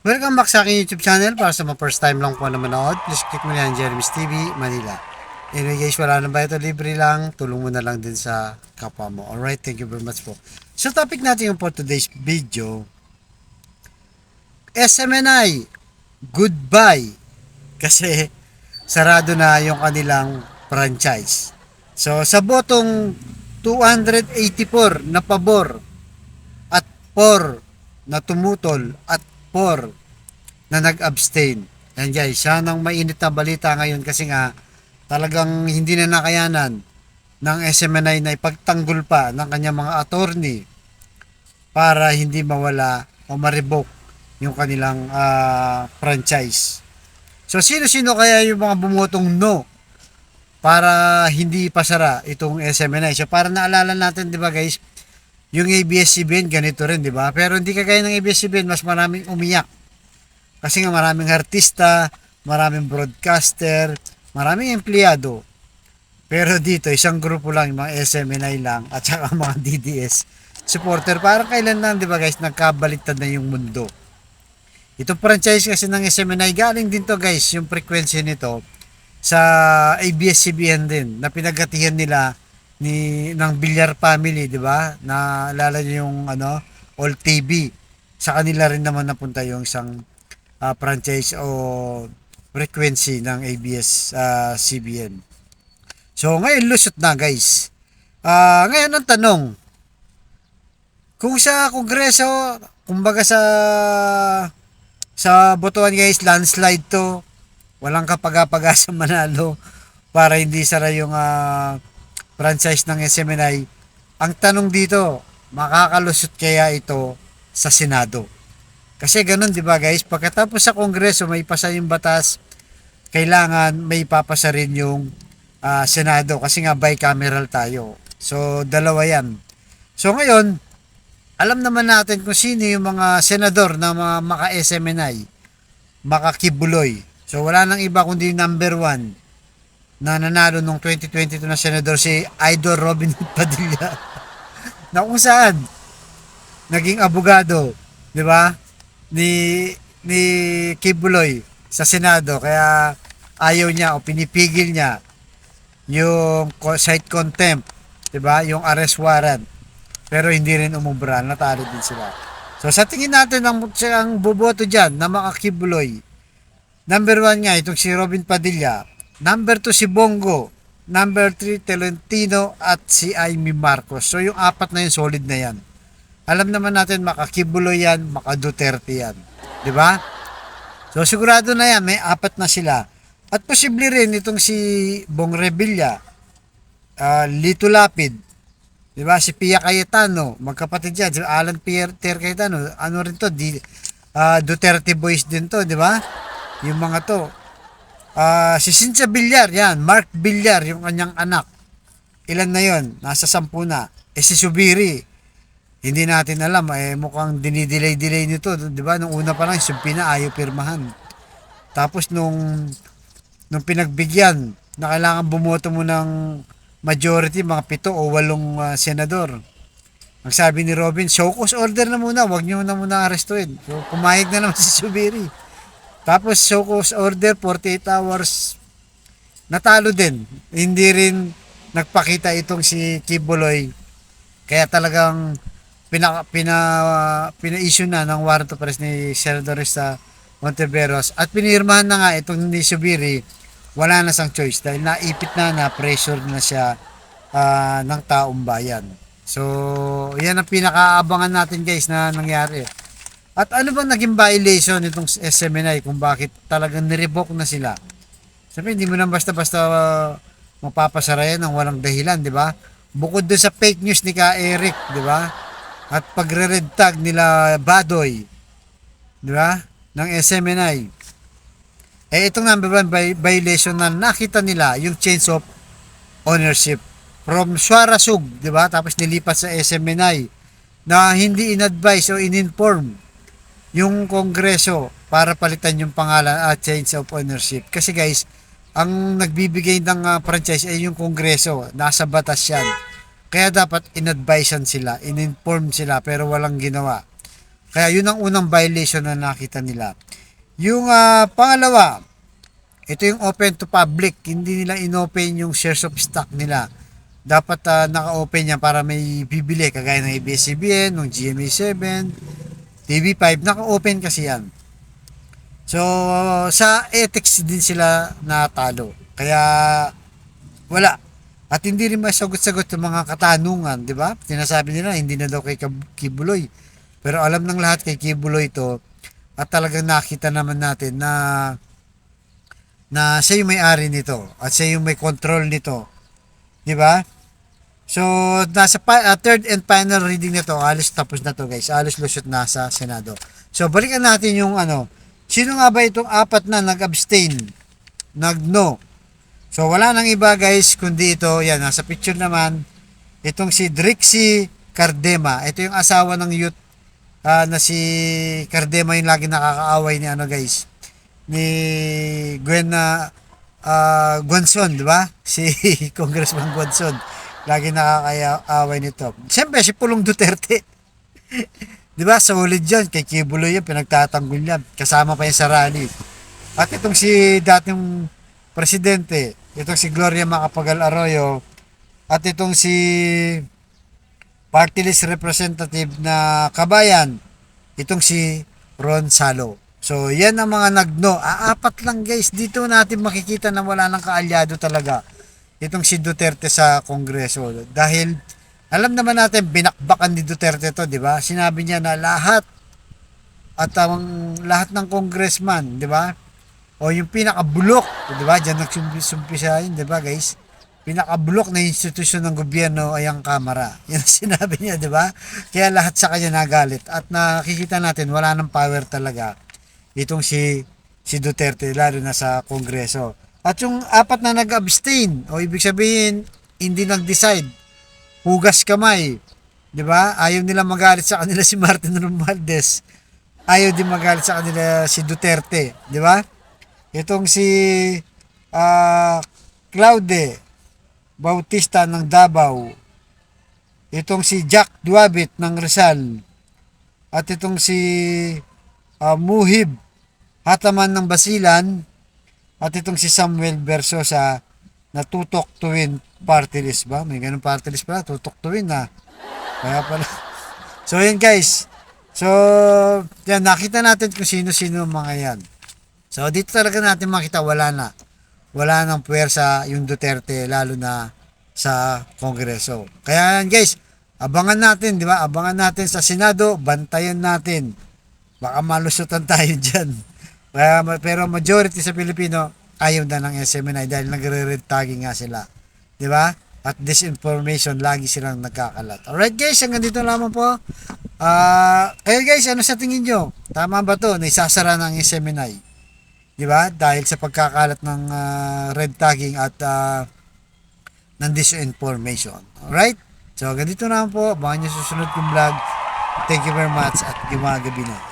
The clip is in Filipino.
Welcome back sa aking YouTube channel. Para sa mga first time lang po na manood, please click mo yan, Jeremy's TV, Manila. Anyway guys, wala na ba ito? Libre lang. Tulong mo na lang din sa kapwa mo. Alright, thank you very much po. So topic natin yung for today's video, SMNI, goodbye. Kasi sarado na yung kanilang franchise. So sa botong 284 na pabor at 4 na tumutol at 4 na nag-abstain. Yan guys, siya nang mainit na balita ngayon kasi nga talagang hindi na nakayanan ng SMNI na ipagtanggol pa ng kanyang mga attorney para hindi mawala o ma-revoke yung kanilang franchise. So sino-sino kaya yung mga bumotong no para hindi pasara itong SMNI? So para naalala natin, 'di ba guys, yung ABS-CBN ganito rin, 'di ba? Pero hindi kagaya ng ABS-CBN, mas maraming umiyak. Kasi nga maraming artista, maraming broadcaster, maraming empleyado. Pero dito, isang grupo lang, yung mga SMNI lang, at saka mga DDS supporter. Para kailan lang, di ba guys, nagkabaliktad na yung mundo. Itong franchise kasi ng SMNI, galing din to guys, yung frequency nito, sa ABS-CBN din, na pinagatihan nila ng Villar family, di ba? Na alala nyo yung All TV. Sa kanila rin naman napunta yung isang franchise o frequency ng ABS-CBN. So ngayon lusot na guys. Ngayon ang tanong, kung sa Kongreso, kumbaga sa botohan guys, landslide to, walang kapag-apag-asa manalo para hindi sara yung franchise ng SMNI. Ang tanong dito, makakalusot kaya ito sa Senado? Kasi ganun, di ba guys, pagkatapos sa Kongreso may pasa yung batas, kailangan may papasa rin yung Senado kasi nga bicameral tayo. So dalawa yan. So ngayon, alam naman natin kung sino yung mga senador na mga maka-SMNI, makakibuloy. So wala nang iba kundi number 1 na nanalo nung 2022 na senador, si Idol Robin Padilla. Na kung saan naging abogado, di ba? Ni Kibuloy sa Senado, kaya ayaw niya o pinipigil niya yung site contempt, 'di ba? Yung arrest warrant. Pero hindi rin umubra, natalo din sila. So sa tingin natin ang boboto diyan na makakibuloy, number 1 nga itong si Robin Padilla, number 2 si Bongo, number 3 Tolentino at si Amy Marcos. So yung apat na yun, solid na yan. Alam naman natin makakibuloy yan, maka-Duterte yan. Di ba? So sigurado na yan, may apat na sila. At posible rin itong si Bong Revilla, Lito Lapid, di ba? Si Pia Cayetano, magkapatid yan. Si Alan Pierre Cayetano, ano rin to? Duterte boys din to, di ba? Yung mga to. Si Cynthia Villar, yan. Mark Villar, yung kanyang anak. Ilan na yon? Nasa 10 na. Si Subiri, hindi natin alam, mukhang dinidelay nito, 'di ba? Nung una pa lang Pina ayaw pirmahan. Tapos nung pinagbigyan na kailangan bumoto mo ng majority, mga 7 o 8 senador. Ang sabi ni Robin, show cause order na muna, wag niyo na muna arestuin. So pumayag na naman si Subiri. Tapos show cause order 48 hours, natalo din. Hindi rin nagpakita itong si Kibuloy. Kaya talagang pina-issue na ng warrant of arrest ni Senador sa Monteveros at pinirmahan na nga itong ni Subiri. Wala na sang choice dahil naipit na pressure na siya ng taong bayan. So yan ang pinakaabangan natin guys na nangyari. At ano bang naging violation nitong SMNI kung bakit talagang nirevoke na sila? Sabi, hindi mo na basta-basta mapapasara yan ng walang dahilan, di ba? Bukod doon sa fake news ni Ka Eric, di ba? At pagre-red tag nila Badoy, di ba? Ng SMNI. Itong number 1 violation na nakita nila, yung change of ownership from Suarasug, di ba? Tapos nilipat sa SMNI na hindi in-advise o in-inform yung Kongreso para palitan yung pangalan at change of ownership. Kasi guys, ang nagbibigay ng franchise ay yung Kongreso, nasa batas yan. Kaya dapat in-advisean sila, in-inform sila, pero walang ginawa. Kaya yun ang unang violation na nakita nila. Yung pangalawa, ito yung open to public. Hindi nila inopen yung shares of stock nila. Dapat naka-open yan para may bibili. Kagaya ng ABS-CBN, ng GMA7, TV5, naka-open kasi yan. So, sa ethics din sila natalo. Kaya, wala. At hindi rin masagot-sagot yung mga katanungan, di ba? Sinasabi nila, hindi na daw kay Kibuloy. Pero alam ng lahat kay Kibuloy to. At talagang nakita naman natin na siya yung may-ari nito. At siya yung may control nito. Di ba? So, nasa third and final reading na to, alis tapos na to guys. Alis lusot na sa Senado. So, balikan natin yung sino nga ba itong apat na nag-abstain? Nag-no? So, wala nang iba guys, kundi ito, yan, nasa picture naman, itong si Drixie Cardema. Ito yung asawa ng youth na si Cardema, yung lagi nakakaaway ni guys, ni Gwen Guanzon, di ba? Si Congressman Guanzon. Lagi nakakaaway nito. Siyempre, si Pulong Duterte. Di ba? Solid yan. Kay Kibuloy yan, pinagtatanggol yan. Kasama pa yan sa rally. At itong si dating presidente, itong si Gloria Macapagal Arroyo, at itong si party list representative na Kabayan, itong si Ron Salo. So, yan ang mga nagno. Apat lang guys. Dito natin makikita na wala nang kaalyado talaga itong si Duterte sa Kongreso. Dahil, alam naman natin, binakbakan ni Duterte to, di ba? Sinabi niya na lahat at lahat ng congressman, di ba? O yung pinakabulok, di ba? Diyan nagsumpisa yun, di ba guys? Pinakabulok na institusyon ng gobyerno ay ang Kamara. Yan ang sinabi niya, di ba? Kaya lahat sa kanya nagalit. At nakikita natin, wala nang power talaga itong si Duterte, lalo na sa Kongreso. At yung apat na nag-abstain, o ibig sabihin, hindi nag-decide, hugas kamay, di ba? Ayaw nila magalit sa kanila si Martin Romualdez. Ayaw din magalit sa kanila si Duterte, di ba? Itong si Claude Bautista ng Davao, itong si Jack Duabit ng Rizal, at itong si Muhib Hataman ng Basilan, at itong si Samuel Versosa na tutok tuwin party list ba? May ganun party list pala, tutok tuwin na. Kaya pala. So yan guys. So yan, nakita natin kung sino-sino mga yan. So dito talaga natin makita wala na. Wala nang puwersa yung Duterte, lalo na sa Kongreso. Kaya yan guys, abangan natin, di ba? Abangan natin sa Senado, bantayan natin. Baka malusutan tayo dyan. Pero majority sa Pilipino ayaw na ng SMNI dahil nagre-red tagging nga sila. Di ba? At disinformation, lagi silang nagkakalat. Alright guys, hanggang dito lamang po. Kayo guys, ano sa tingin nyo? Tama ba to? Naisasara ng SMNI. Di ba? Dahil sa pagkakalat ng red tagging at ng disinformation. Alright? So, hanggang dito naman po. Abangan nyo susunod kong vlog. Thank you very much at gumagabi na.